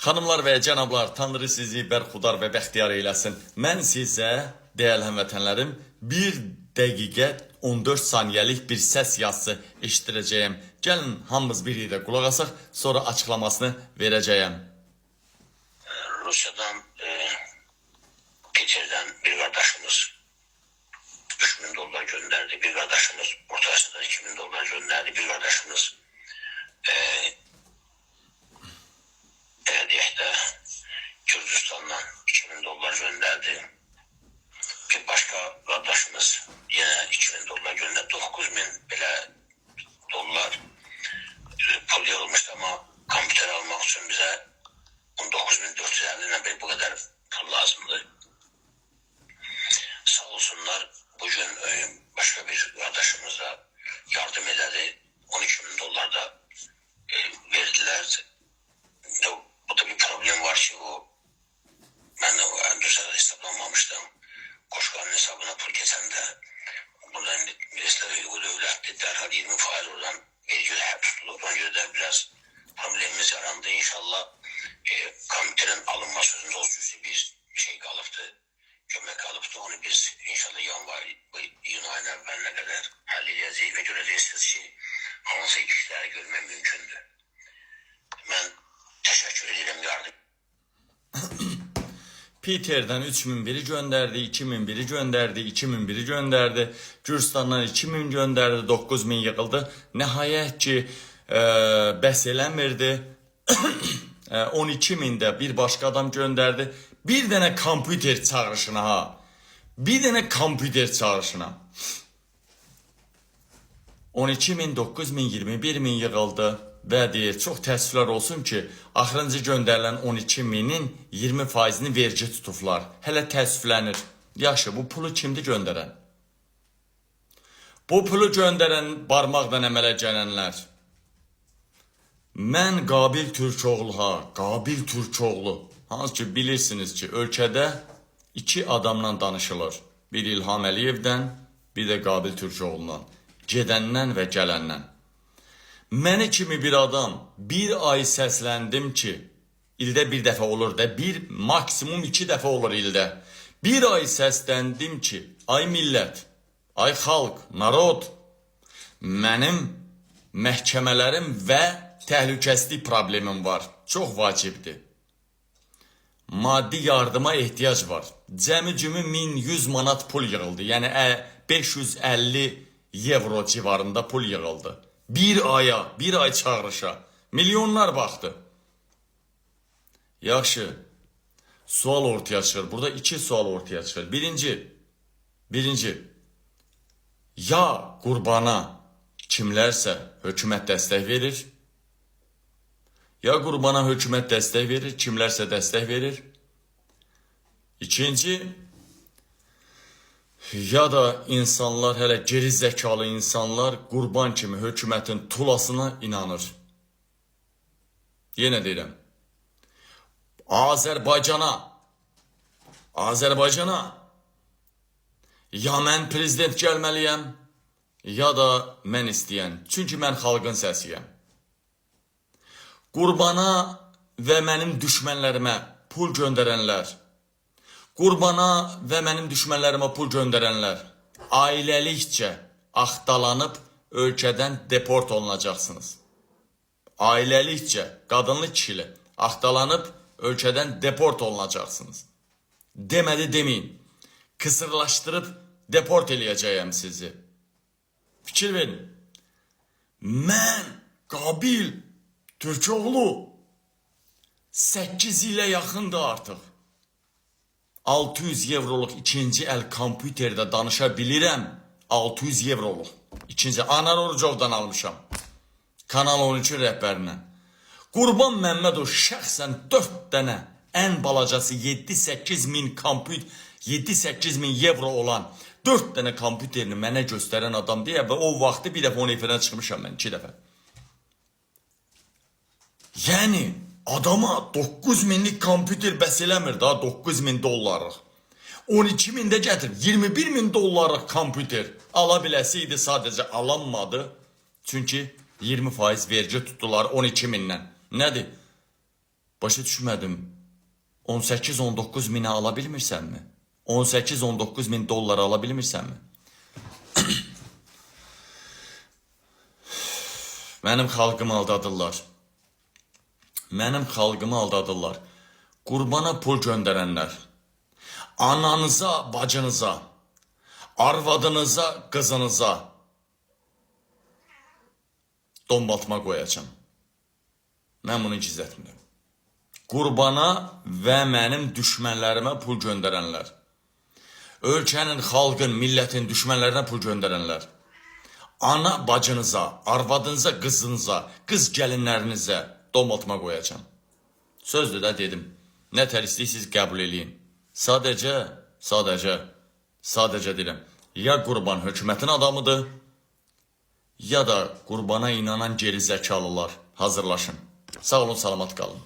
Xanımlar və cənablar, Tanrı sizi bərxudar və bəxtiyar eyləsin. Mən sizə, dəyərli həmvətənlərim, 1 dəqiqə 14 saniyəlik bir səs yazısı eşitdirəcəyəm. Gəlin, hamımız bir yerdə qulaq asaq, sonra açıqlamasını verəcəyəm. Rusiyadan, Peter'den bir kardeşimiz 3000 dolar gönderdi. Bir kardeşimiz Orta Asya'dan 2000 dolar gönderdi. Bir kardeşimiz Erediyek'te Kürdistan'dan 2000 dolar gönderdi. Bir başka kardeşimiz yine 2000 dolar gönderdi. 9000 bile dolar pul yığılmıştı ama kompüter almak için bize 19.450 ile bu kadar pul lazımdı. Sağ olsunlar bugün başka bir kardeşimiz de yardım edildi. 12.000 dolar da verdiler. Bu da bir problem var ki ben Rusya'da hesaplanmamıştım. Koşkanın hesabına pul geçende buradan birisler uygun devletti. Derhal 20% oradan vergi hep tutulur. Ona göre de biraz problemimiz yarandı. İnşallah komitenin alınma sözünde o cüzi bir şey kalıptı. Kömek kalıptı. Onu biz inşallah yıl ayına evveline kadar halledeceğiz ve göreceğiz ki hansı kişileri görme mümkündü. Ben teşekkür ederim yardım. Peter'den 3000 gönderdi, 2000 gönderdi, 2000 gönderdi, Gürcistandan 2000 gönderdi, 9000 yığıldı. Nəhayət ki, bəs eləmirdi. 12.000'də bir başka adam gönderdi. Bir dənə kompüter çağrışına ha. Bir dənə kompüter çağrışına. 12.000, 9.000, 21.000 yığıldı. Və deyir, çox təəssüflər olsun ki, axırıncı göndərilən 12.000'in 20%'ni vergi tutublar. Hələ təəssüflənir. Yaxşı, bu pulu kimdir göndərən? Bu pulu göndərən barmaqdan əmələ gələnlər. Mən Qabil Türkoğlu Qabil Türkoğlu. Hansı ki bilirsiniz ki, ölkədə 2 adamla danışılır. Bir İlham Əliyevdən, bir də Qabil Türkoğlu'ndan. Gedəndən və gələndən. Məni kimi bir adam bir ay səsləndim ki, ildə bir dəfə olur da, maksimum 2 dəfə olur ildə. Bir ay səsləndim ki, ay millət, ay xalq, narod, mənim məhkəmələrim və təhlükəsizlik problemim var. Çox vacibdir. Maddi yardıma ehtiyac var. Cəmi-cümü 1100 manat pul yığıldı. Yəni 550 euro civarında pul yığıldı. Bir ay çağrışa. Milyonlar baxdı. Yaxşı. Sual ortaya çıxır. Burada 2 sual ortaya çıxır. Birinci. Ya qurbana kimlərsə hökumət dəstək verir. Ya qurbana hökumət dəstək verir, kimlərsə dəstək verir. İkinci, ya da insanlar, hələ geri zəkalı insanlar qurban kimi hökumətin tulasına inanır. Yenə deyirəm. Azərbaycana ya mən prezident gəlməliyəm, ya da mən istəyən. Çünki mən xalqın səsiyəm. Qurbana və mənim düşmənlərimə pul göndərənlər, qurbana və mənim düşmənlərimə pul göndərənlər ailəlikcə axtalanıb ölkədən deport olunacaqsınız. Ailəlikcə, qadınlı kişili axtalanıb ölkədən deport olunacaqsınız. Demədi deməyin, kısırlaşdırıb deport eləyəcəyəm sizi. Fikir verin. Mən Qabil Türkoğlu 8 ilə yaxındır artıq. 600 euroluq ikinci əl kompüterdə danışa bilirəm. 600 euroluq. İkinci, Anar Orucovdan almışam. Kanal 13 rəhbərindən. Qurban Məmmədov şəxsən 4 dənə ən balacası 7-8 min kompüter, 7-8 min euro olan 4 dənə kompüterini mənə göstərən adam deyə və o vaxtı bir dəfə onun efirdən çıxmışam mən 2 dəfə. Yəni adama 9000'lik kompüter bəs eləmir daha 9000 dollarlıq. 12.000'də gətirib 21.000 dollarlıq kompüter ala biləsiydi, sadəcə alanmadı. Çünki 20% vergi tutdular 12.000'dən. Nədir? Başa düşmədim. 18-19 minə ala bilmirsənmi? 18-19 min dollar ala bilmirsənmi? Mənim xalqımı aldadırlar. Mənim xalqımı aldadırlar. Qurbana pul göndərənlər, ananıza, bacınıza, arvadınıza, qızınıza dombaltma qoyacam. Mən bunu gizlətmirəm. Qurbana və mənim düşmənlərimə pul göndərənlər, ölkənin, xalqın, millətin düşmənlərinə pul göndərənlər, ana bacınıza, arvadınıza, qızınıza, qız gəlinlərinizə dombaltma qoyacam. Sözdür də dedim. Nə tər istəyirsiniz qəbul eləyin. Sadəcə deyirəm. Ya Qurban hökumətin adamıdır, ya da Qurbana inanan geri zəkalılar hazırlaşın. Sağ olun, salamat qalın.